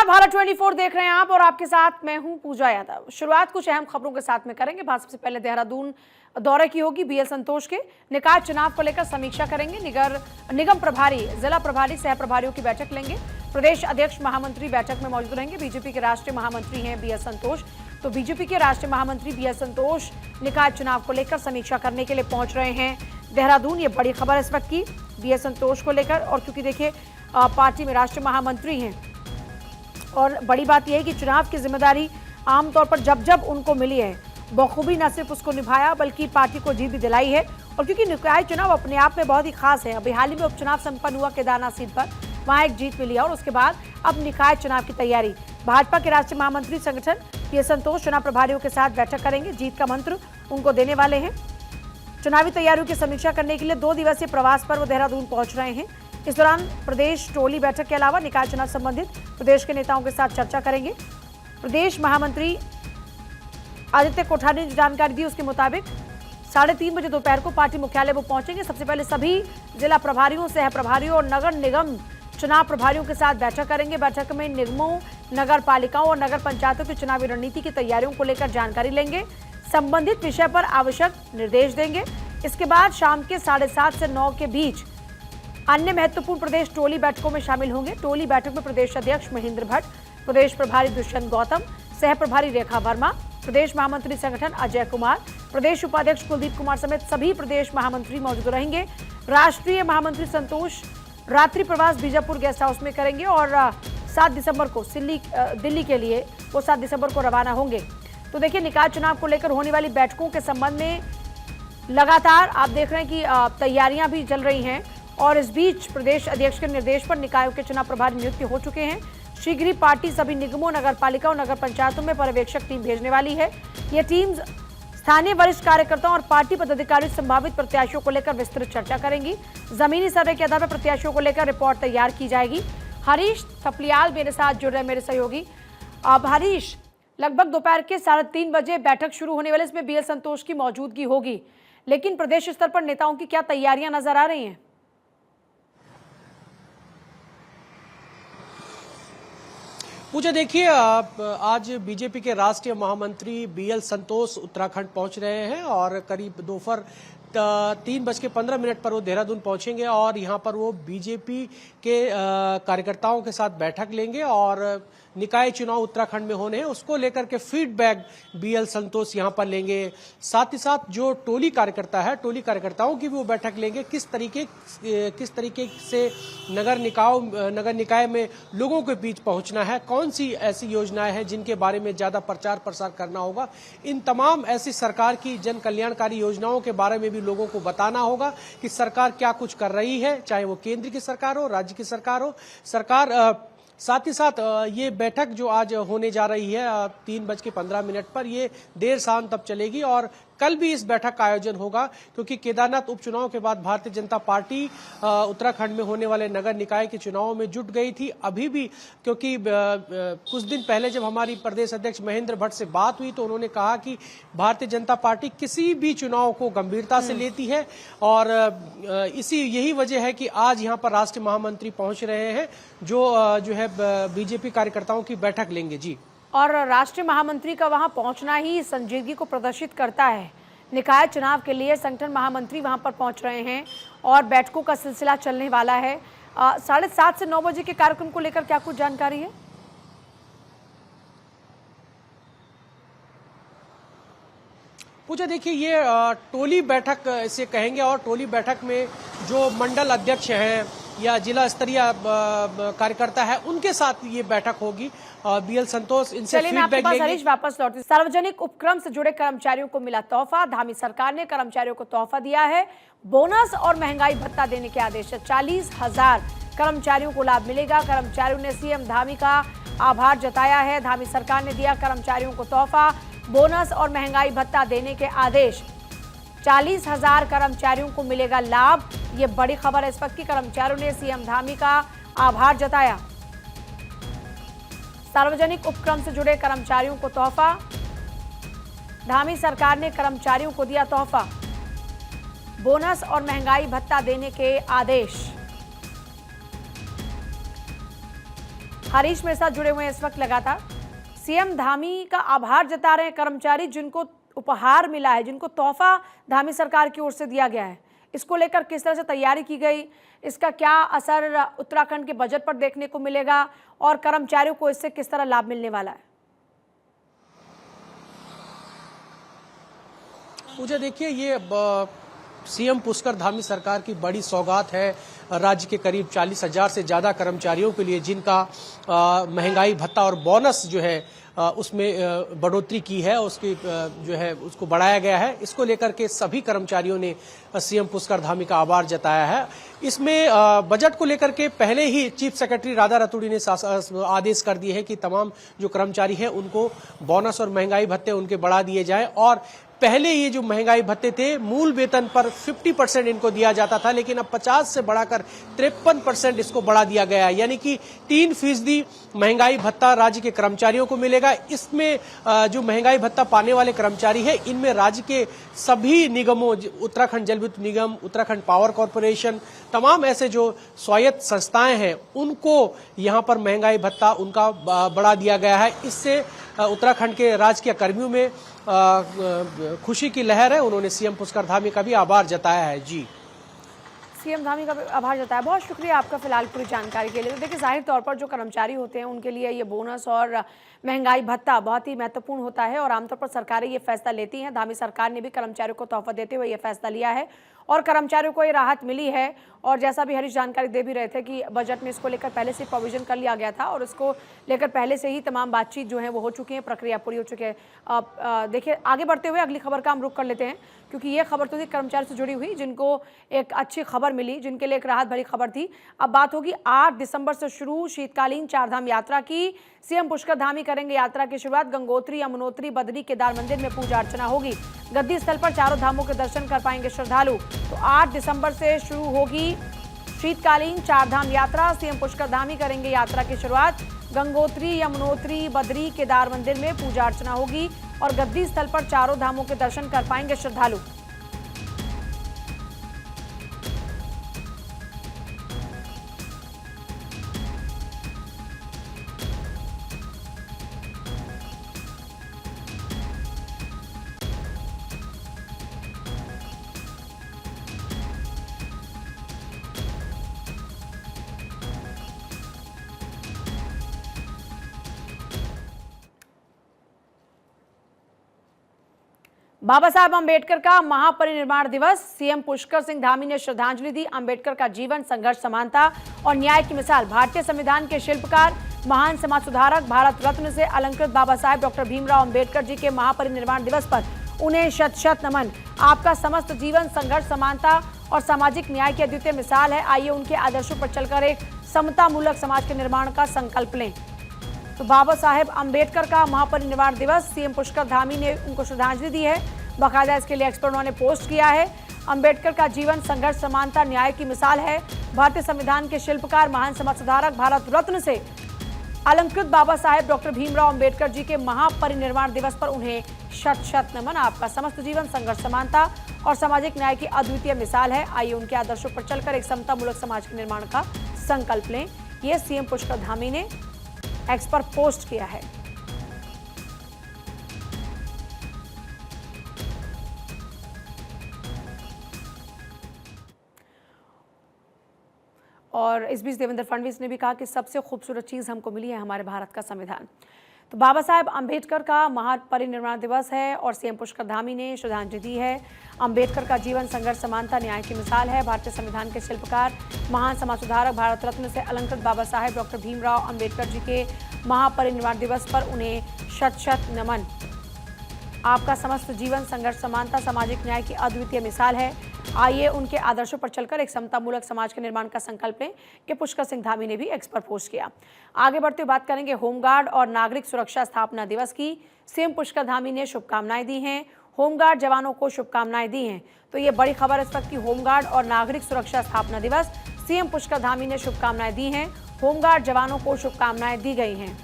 नमस्कार, भारत 24 देख रहे हैं आप और आपके साथ मैं हूं पूजा यादव। शुरुआत कुछ अहम खबरों के साथ में करेंगे। सबसे पहले देहरादून दौरे की होगी बीएल संतोष के। निकाय चुनाव को लेकर समीक्षा करेंगे। निगम प्रभारी, जिला प्रभारी, सह प्रभारियों की बैठक लेंगे। प्रदेश अध्यक्ष, महामंत्री बैठक में मौजूद रहेंगे। बीजेपी के राष्ट्रीय महामंत्री हैं बीएल संतोष, तो बीजेपी के राष्ट्रीय महामंत्री बीएल संतोष निकाय चुनाव को लेकर समीक्षा करने के लिए पहुंच रहे हैं देहरादून। ये बड़ी खबर इस वक्त की बीएल संतोष को लेकर, और क्योंकि देखिए पार्टी में राष्ट्रीय महामंत्री हैं और बड़ी बात यह है कि चुनाव की जिम्मेदारी आमतौर पर जब जब उनको मिली है बखूबी न सिर्फ उसको निभाया बल्कि पार्टी को जीत भी दिलाई है। और क्योंकि निकाय चुनाव अपने आप में बहुत ही खास है, अभी हाल ही में उपचुनाव संपन्न हुआ केदारनाथ सीट पर, वहां एक जीत मिली है और उसके बाद अब निकाय चुनाव की तैयारी। भाजपा के राष्ट्रीय महामंत्री संगठन बीएल संतोष चुनाव प्रभारियों के साथ बैठक करेंगे। जीत का मंत्र उनको देने वाले हैं। चुनावी तैयारियों की समीक्षा करने के लिए 2 दिवसीय प्रवास पर वो देहरादून पहुंच रहे हैं। इस दौरान प्रदेश टोली बैठक के अलावा निकाय चुनाव संबंधित प्रदेश के नेताओं के साथ चर्चा करेंगे। प्रदेश महामंत्री आदित्य कोठारी ने जानकारी दी, उसके मुताबिक 3:30 बजे दोपहर को पार्टी मुख्यालय वो पहुंचेंगे। सबसे पहले सभी जिला प्रभारियों, सह प्रभारियों और नगर निगम चुनाव प्रभारियों के साथ बैठक करेंगे। बैठक में निगमों, नगर पालिकाओं और नगर पंचायतों की चुनावी रणनीति की तैयारियों को लेकर जानकारी लेंगे। संबंधित विषय पर आवश्यक निर्देश देंगे। इसके बाद शाम के 7:30 से 9 के बीच अन्य महत्वपूर्ण प्रदेश टोली बैठकों में शामिल होंगे। टोली बैठक में प्रदेश अध्यक्ष महेंद्र भट्ट, प्रदेश प्रभारी दुष्यंत गौतम, सह प्रभारी रेखा वर्मा, प्रदेश महामंत्री संगठन अजय कुमार, प्रदेश उपाध्यक्ष कुलदीप कुमार समेत सभी प्रदेश महामंत्री मौजूद रहेंगे। राष्ट्रीय महामंत्री संतोष रात्रि प्रवास बीजापुर गेस्ट हाउस में करेंगे और 7 दिसंबर को दिल्ली के लिए वो 7 दिसंबर को रवाना होंगे। तो देखिए, निकाय चुनाव को लेकर होने वाली बैठकों के संबंध में लगातार आप देख रहे हैं कि तैयारियां भी चल रही हैं और इस बीच प्रदेश अध्यक्ष के निर्देश पर निकायों के चुनाव प्रभारी नियुक्त हो चुके हैं। शीघ्र ही पार्टी सभी निगमों, नगर पालिका और नगर पंचायतों में पर्यवेक्षक टीम भेजने वाली है। ये टीम स्थानीय वरिष्ठ कार्यकर्ताओं और पार्टी पदाधिकारी संभावित प्रत्याशियों को लेकर विस्तृत चर्चा करेंगी। जमीनी सर्वे के आधार पर प्रत्याशियों को लेकर रिपोर्ट तैयार की जाएगी। हरीश थपलियाल मेरे साथ जुड़ रहे, मेरे सहयोगी। अब हरीश, लगभग दोपहर के 3:30 बजे बैठक शुरू होने वाले, इसमें बीएल संतोष की मौजूदगी होगी, लेकिन प्रदेश स्तर पर नेताओं की क्या तैयारियां नजर आ रही हैं? पूजा, देखिए आज बीजेपी के राष्ट्रीय महामंत्री बीएल संतोष उत्तराखंड पहुंच रहे हैं और करीब दोपहर 3:15 पर वो देहरादून पहुंचेंगे और यहां पर वो बीजेपी के कार्यकर्ताओं के साथ बैठक लेंगे और निकाय चुनाव उत्तराखंड में होने हैं उसको लेकर के फीडबैक बीएल संतोष यहां पर लेंगे। साथ ही साथ जो टोली कार्यकर्ता है, टोली कार्यकर्ताओं की भी वो बैठक लेंगे। किस तरीके से नगर निकाय में लोगों के बीच पहुंचना है, कौन सी ऐसी योजनाएं हैं जिनके बारे में ज्यादा प्रचार प्रसार करना होगा, इन तमाम ऐसी सरकार की जन कल्याणकारी योजनाओं के बारे में भी लोगों को बताना होगा कि सरकार क्या कुछ कर रही है, चाहे वो केंद्र की सरकार हो, राज्य की सरकार हो। साथ ही साथ ये बैठक जो आज होने जा रही है 3:15 पर, ये देर शाम तक चलेगी और कल भी इस बैठक का आयोजन होगा, क्योंकि केदारनाथ उपचुनाव के बाद भारतीय जनता पार्टी उत्तराखंड में होने वाले नगर निकाय के चुनावों में जुट गई थी। अभी भी, क्योंकि कुछ दिन पहले जब हमारी प्रदेश अध्यक्ष महेंद्र भट्ट से बात हुई तो उन्होंने कहा कि भारतीय जनता पार्टी किसी भी चुनाव को गंभीरता से लेती है और यही वजह है कि आज यहाँ पर राष्ट्रीय महामंत्री पहुंच रहे हैं जो है बीजेपी कार्यकर्ताओं की बैठक लेंगे। जी, और राष्ट्रीय महामंत्री का वहां पहुंचना ही संजीदगी को प्रदर्शित करता है। निकाय चुनाव के लिए संगठन महामंत्री वहां पर पहुंच रहे हैं और बैठकों का सिलसिला चलने वाला है। 7:30 से 9 बजे के कार्यक्रम को लेकर क्या कुछ जानकारी है? पूजा, देखिए ये टोली बैठक इसे कहेंगे और टोली बैठक में जो मंडल अध्यक्ष हैं या जिला स्तरीय कार्यकर्ता है उनके साथ ये बैठक होगी। बीएल संतोष इनसे फीडबैक लेंगे। हरीश, वापस लौटते, सार्वजनिक उपक्रम से जुड़े कर्मचारियों को मिला तोहफा। धामी सरकार ने कर्मचारियों को तोहफा दिया है। बोनस और महंगाई भत्ता देने के आदेश है। 40,000 कर्मचारियों को लाभ मिलेगा। कर्मचारियों ने सीएम धामी का आभार जताया है। धामी सरकार ने दिया कर्मचारियों को तोहफा, बोनस और महंगाई भत्ता देने के आदेश। 40,000 कर्मचारियों को मिलेगा लाभ। ये बड़ी खबर है इस वक्त की। कर्मचारियों ने सीएम धामी का आभार जताया। सार्वजनिक उपक्रम से जुड़े कर्मचारियों को तोहफा। धामी सरकार ने कर्मचारियों को दिया तोहफा, बोनस और महंगाई भत्ता देने के आदेश। हरीश मेरे साथ जुड़े हुए हैं इस वक्त लगातार। सीएम धामी का आभार जता रहे हैं कर्मचारी, जिनको उपहार मिला है, जिनको तोहफा धामी सरकार की ओर से दिया गया है। इसको लेकर किस तरह से तैयारी की गई, इसका क्या असर उत्तराखंड के बजट पर देखने को मिलेगा और कर्मचारियों को इससे किस तरह लाभ मिलने वाला है? मुझे देखिए, ये सीएम पुष्कर धामी सरकार की बड़ी सौगात है राज्य के करीब 40,000 से ज्यादा कर्मचारियों के लिए, जिनका महंगाई भत्ता और बोनस जो है उसमें बढ़ोतरी की है, उसकी जो है उसको बढ़ाया गया है। इसको लेकर के सभी कर्मचारियों ने सीएम पुष्कर धामी का आभार जताया है। इसमें बजट को लेकर के पहले ही चीफ सेक्रेटरी राधा रतूड़ी ने आदेश कर दिए हैं कि तमाम जो कर्मचारी हैं उनको बोनस और महंगाई भत्ते उनके बढ़ा दिए जाएं। और पहले ये जो महंगाई भत्ते थे, मूल वेतन पर 50% इनको दिया जाता था, लेकिन अब 50 से बढ़ाकर 53% इसको बढ़ा दिया गया है, यानी कि 3% महंगाई भत्ता राज्य के कर्मचारियों को मिलेगा। इसमें जो महंगाई भत्ता पाने वाले कर्मचारी है, इनमें राज्य के सभी निगमों, उत्तराखंड जल विद्युत निगम, उत्तराखंड पावर कॉर्पोरेशन, तमाम ऐसे जो स्वायत्त संस्थाएं हैं, उनको यहाँ पर महंगाई भत्ता उनका बढ़ा दिया गया है। इससे उत्तराखंड के राजकीय कर्मियों में खुशी की लहर है। उन्होंने सीएम पुष्कर धामी का भी आभार जताया है। जी, सीएम धामी का आभार जताया। बहुत शुक्रिया आपका फिलहाल पूरी जानकारी के लिए। तो देखिए, जाहिर तौर पर जो कर्मचारी होते हैं उनके लिए ये बोनस और महंगाई भत्ता बहुत ही महत्वपूर्ण होता है और आमतौर पर सरकारें ये फैसला लेती हैं। धामी सरकार ने भी कर्मचारियों को तोहफा देते हुए ये फैसला लिया है और कर्मचारियों को ये राहत मिली है। और जैसा भी हरीश जानकारी दे भी रहे थे कि बजट में इसको लेकर पहले से प्रोविजन कर लिया गया था और इसको लेकर पहले से ही तमाम बातचीत जो है वो हो चुकी है, प्रक्रिया पूरी हो चुकी है। देखिए, आगे बढ़ते हुए अगली खबर का हम रुख कर लेते हैं, क्योंकि ये खबर तो थी कर्मचारी से जुड़ी हुई, जिनको एक अच्छी खबर मिली, जिनके लिए एक राहत भरी खबर थी। अब बात होगी 8 दिसंबर से शुरू शीतकालीन चारधाम यात्रा की। सीएम पुष्कर धामी करेंगे यात्रा की शुरुआत। गंगोत्री, यमुनोत्री, बद्री, केदार मंदिर में पूजा अर्चना होगी। गद्दी स्थल पर चारों धामों के दर्शन कर पाएंगे श्रद्धालु। तो 8 दिसंबर से शुरू होगी शीतकालीन चारधाम यात्रा। सीएम पुष्कर धामी करेंगे यात्रा की शुरुआत। गंगोत्री, यमुनोत्री, बद्री, केदार मंदिर में पूजा अर्चना होगी और गद्दी स्थल पर चारों धामों के दर्शन कर पाएंगे श्रद्धालु। बाबा साहब अंबेडकर का महापरिनिर्वाण दिवस। सीएम पुष्कर सिंह धामी ने श्रद्धांजलि दी। अंबेडकर का जीवन, संघर्ष, समानता और न्याय की मिसाल। भारतीय संविधान के शिल्पकार, महान समाज सुधारक, भारत रत्न से अलंकृत बाबा साहेब डॉक्टर भीमराव अंबेडकर जी के महापरिनिर्वाण दिवस पर उन्हें शत शत नमन। आपका समस्त जीवन, संघर्ष, समानता और सामाजिक न्याय की अद्वितीय मिसाल है। आइए उनके आदर्शों पर चलकर एक समतामूलक समाज के निर्माण का संकल्प लें। तो बाबा साहेब अंबेडकर का महापरिनिर्वाण दिवस, सीएम पुष्कर धामी ने उनको श्रद्धांजलि दी है। बाकायदा इसके लिए एक्सपर्ट ने पोस्ट किया है। अंबेडकर का जीवन, संघर्ष, समानता, न्याय की मिसाल है। भारतीय संविधान के शिल्पकार, महान समाज सुधारक, भारत रत्न से अलंकृत बाबा साहेब डॉक्टर भीमराव अंबेडकर जी के महापरिनिर्वाण दिवस पर उन्हें शत शत नमन। आपका समस्त जीवन, संघर्ष, समानता और सामाजिक न्याय की अद्वितीय मिसाल है। आइए उनके आदर्शों पर चलकर एक समतामूलक समाज के निर्माण का संकल्प लें। यह सीएम पुष्कर धामी ने एक्स पर पोस्ट किया है। और इस बीच देवेंद्र फडणवीस ने भी कहा कि सबसे खूबसूरत चीज़ हमको मिली है हमारे भारत का संविधान। तो बाबा साहेब अंबेडकर का महापरिनिर्वाण दिवस है और सीएम पुष्कर धामी ने श्रद्धांजलि दी है। अंबेडकर का जीवन, संघर्ष, समानता, न्याय की मिसाल है। भारतीय संविधान के शिल्पकार, महान समाज सुधारक, भारत रत्न से अलंकृत बाबा साहेब डॉक्टर भीमराव अंबेडकर जी के महापरिनिर्वाण दिवस पर उन्हें शत शत नमन। आपका समस्त जीवन, संघर्ष, समानता, सामाजिक न्याय की अद्वितीय मिसाल है। आइए उनके आदर्शों पर चलकर एक समतामूलक समाज के निर्माण का संकल्प लें। ये पुष्कर सिंह धामी ने भी एक्स पर पोस्ट किया। आगे बढ़ते हुए बात करेंगे होमगार्ड और नागरिक सुरक्षा स्थापना दिवस की। सीएम पुष्कर धामी ने शुभकामनाएं दी हैं। होमगार्ड जवानों को शुभकामनाएं दी हैं। तो ये बड़ी खबर इस वक्त की, होमगार्ड और नागरिक सुरक्षा स्थापना दिवस। सीएम पुष्कर धामी ने शुभकामनाएं दी हैं। होमगार्ड जवानों को शुभकामनाएं दी गई हैं।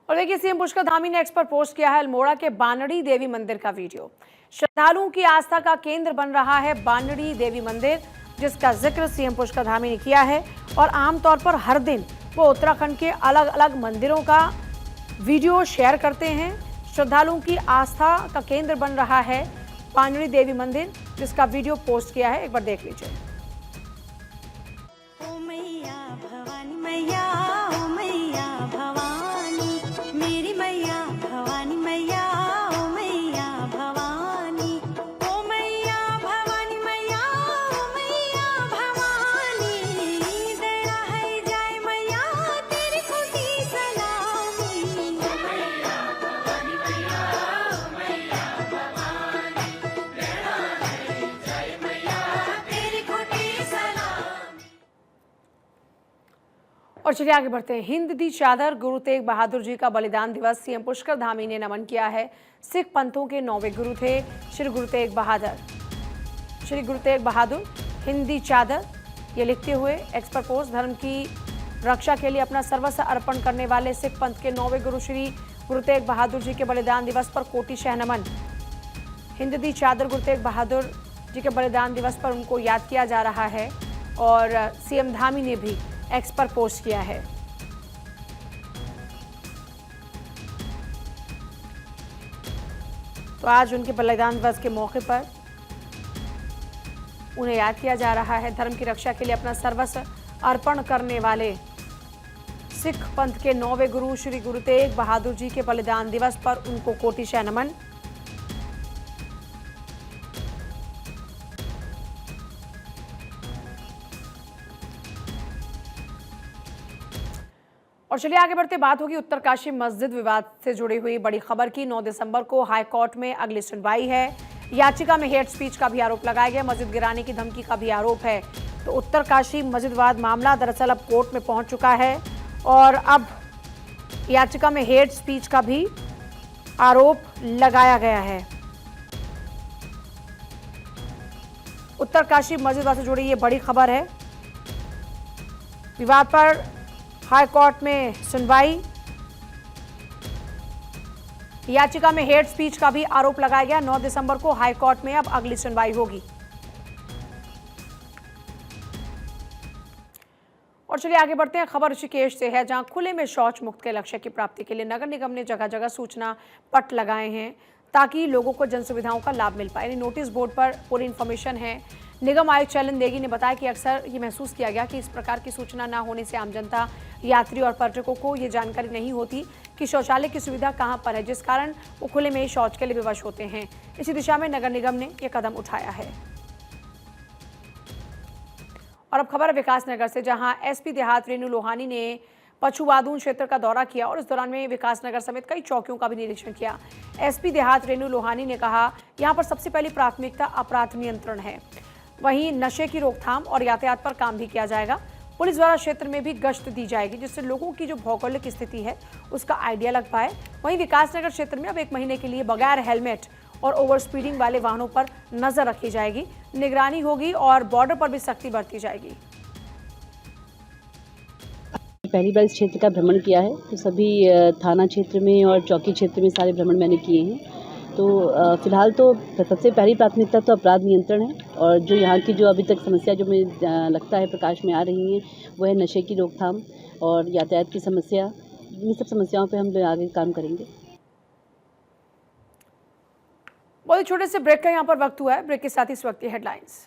और देखिए सीएम पुष्कर धामी ने एक्स पर पोस्ट किया है अल्मोड़ा के बानड़ी देवी मंदिर का वीडियो। श्रद्धालुओं की आस्था का केंद्र बन रहा है बानड़ी देवी मंदिर, जिसका जिक्र सीएम पुष्कर धामी ने किया है। और आमतौर पर हर दिन वो उत्तराखंड के अलग अलग मंदिरों का वीडियो शेयर करते हैं। श्रद्धालुओं की आस्था का केंद्र बन रहा है बानड़ी देवी मंदिर, जिसका वीडियो पोस्ट किया है, एक बार देख लीजिए। ओ मैया भवानी मैया, ओ मैया भवानी, मेरी मैया भवानी मैया, ओ मैया भवानी, ओ मैया भवानी मैया, ओ मैया भवानी, दया है जाए मैया तेरी खुदी सलामी। ओ मैया भवानी मैया, ओ मैया भवानी, दया है जाए मैया तेरी खुदी सलामी। और चलिए आगे बढ़ते हैं। हिंद दी चादर, गुरु तेग बहादुर जी का बलिदान दिवस, सीएम पुष्कर धामी ने नमन किया है। सिख पंथों के 9वें गुरु थे श्री गुरु तेग बहादुर। श्री गुरु तेग बहादुर हिंद दी चादर ये लिखते हुए एक्स पर पोस्ट, धर्म की रक्षा के लिए अपना सर्वस्व अर्पण करने वाले सिख पंथ के 9वें गुरु श्री गुरु तेग बहादुर जी के बलिदान दिवस पर कोटि शह नमन। हिंद दी चादर, गुरु तेग बहादुर जी के बलिदान दिवस पर उनको याद किया जा रहा है। और सीएम धामी ने भी एक्स पर पोस्ट किया है। तो आज उनके बलिदान दिवस के मौके पर उन्हें याद किया जा रहा है। धर्म की रक्षा के लिए अपना सर्वस्व अर्पण करने वाले सिख पंथ के 9वें गुरु श्री गुरु तेग बहादुर जी के बलिदान दिवस पर उनको कोटि शह नमन। और चलिए आगे बढ़ते, बात होगी उत्तरकाशी मस्जिद विवाद से जुड़ी हुई बड़ी खबर की। 9 दिसंबर को हाई कोर्ट में अगली सुनवाई है। याचिका में हेट स्पीच का भी आरोप लगाया गया, मस्जिद गिराने की धमकी का भी आरोप है। तो उत्तरकाशी मस्जिद विवाद मामला दरअसल अब कोर्ट में पहुंच चुका है और अब याचिका में हेट स्पीच का भी आरोप लगाया गया है। उत्तरकाशी मस्जिद विवाद से जुड़ी ये बड़ी खबर है। विवाद पर हाई कोर्ट में सुनवाई, याचिका में हेट स्पीच का भी आरोप लगाया गया। 9 दिसंबर को हाई कोर्ट में अब अगली सुनवाई होगी। और चलिए आगे बढ़ते हैं। खबर ऋषिकेश से है, जहां खुले में शौच मुक्त के लक्ष्य की प्राप्ति के लिए नगर निगम ने जगह जगह सूचना पट लगाए हैं ताकि लोगों को जन सुविधाओं का लाभ मिल पाए। नोटिस बोर्ड पर पूरी इन्फॉर्मेशन है। निगम आयुक्त चैलन नेगी ने बताया कि अक्सर ये महसूस किया गया कि इस प्रकार की सूचना न होने से आम जनता, यात्री और पर्यटकों को ये जानकारी नहीं होती कि शौचालय की सुविधा कहां पर है, जिस कारण वो खुले में शौच के लिए विवश होते हैं। इसी दिशा में नगर निगम ने ये कदम उठाया है। और अब खबर है विकासनगर से, जहां एसपी देहात रेणु लोहानी ने पछुवादून क्षेत्र का दौरा किया और इस दौरान में विकासनगर समेत कई चौकियों का भी निरीक्षण किया। एसपी देहात रेणु लोहानी ने कहा, यहां पर सबसे पहली प्राथमिकता अपराध नियंत्रण है, वहीं नशे की रोकथाम और यातायात पर काम भी किया जाएगा। पुलिस द्वारा क्षेत्र में भी गश्त दी जाएगी, जिससे लोगों की जो भौगोलिक स्थिति है उसका आइडिया लग पाए। वहीं विकासनगर क्षेत्र में अब 1 महीने के लिए बगैर हेलमेट और ओवर स्पीडिंग वाले वाहनों पर नजर रखी जाएगी, निगरानी होगी और बॉर्डर पर भी सख्ती बरती जाएगी। पहली बार इस क्षेत्र का भ्रमण किया है, तो सभी थाना क्षेत्र में और चौकी क्षेत्र में सारे भ्रमण मैंने किए हैं। तो फिलहाल तो सबसे पहली प्राथमिकता तो अपराध नियंत्रण है और जो यहाँ की जो अभी तक समस्या जो मुझे लगता है प्रकाश में आ रही है वो है नशे की रोकथाम और यातायात की समस्या। इन सब समस्याओं पे हम आगे काम करेंगे। बहुत छोटे से ब्रेक का यहाँ पर वक्त हुआ है। ब्रेक के साथ ही इस वक्त की हेडलाइंस।